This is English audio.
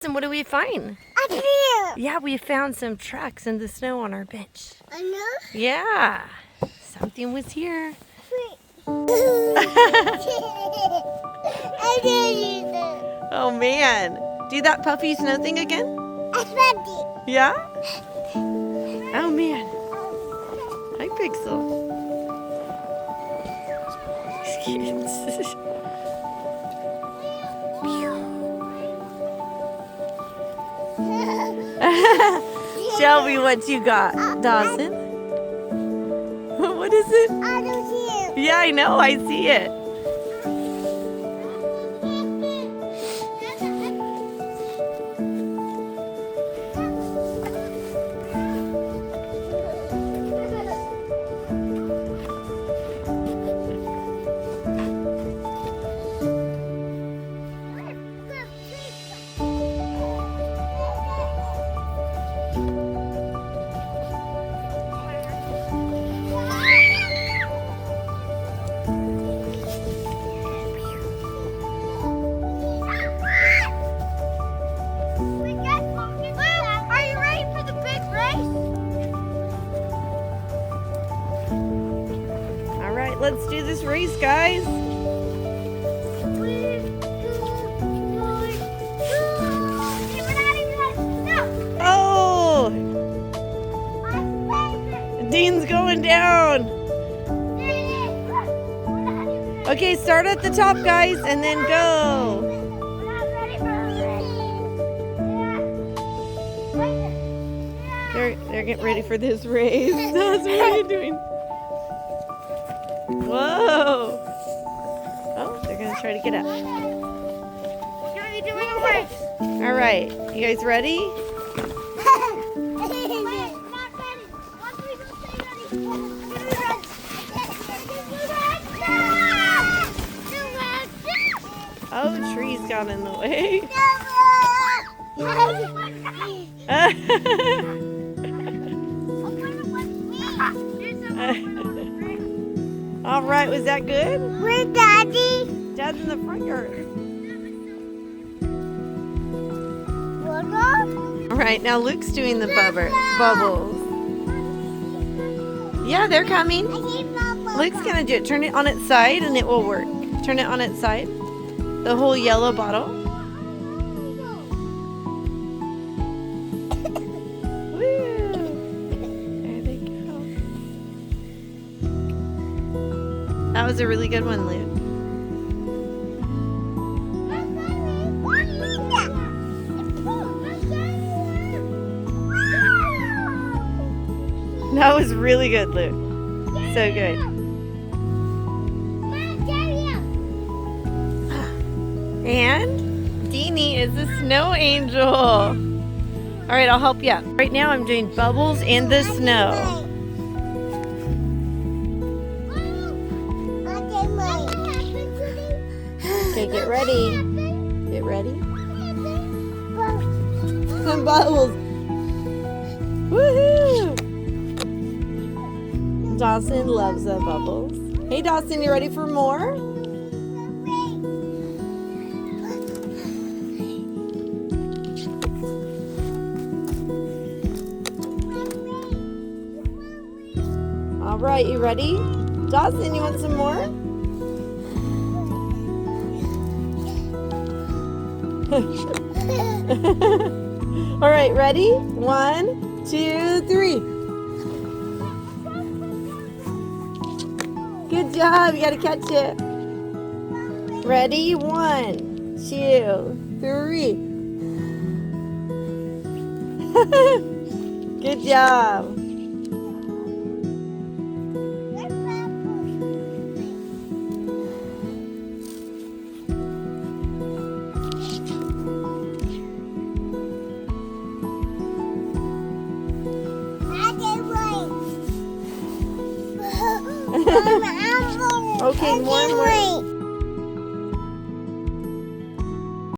And what do we find? A tree. Yeah, we found some tracks in the snow on our bench. I know. Yeah, something was here. Oh man, do that puffy snow thing again? Yeah? Oh man. Hi Pixel. Shelby, what you got? Dawson? What is it? I don't see it. Yeah, I know, I see it. Let's do this race, guys. Oh! Dean's going down. Okay, start at the top, guys, and then go. They're getting ready for this race. That's what are you doing? Whoa! Oh, they're gonna try to get up. All right, you guys ready? Oh, trees got in the way. All right, was that good? Where's Daddy? Dad's in the front yard. All right, now Luke's doing the bubbles. Yeah, they're coming. Luke's gonna do it. Turn it on its side and it will work. Turn it on its side. The whole yellow bottle. Woo! There they go. That was a really good one, Luke. That was really good, Luke. So good. And Deanie is a snow angel. All right, I'll help you out. Right now I'm doing bubbles in the snow. Okay, get ready. Get ready. Some bubbles. Woohoo! Dawson loves the bubbles. Hey Dawson, you ready for more? All right, you ready? Dawson, you want some more? All right, ready? 1, 2, 3. Good job, you gotta catch it. Ready? 1, 2, 3. Good job. Okay, one more.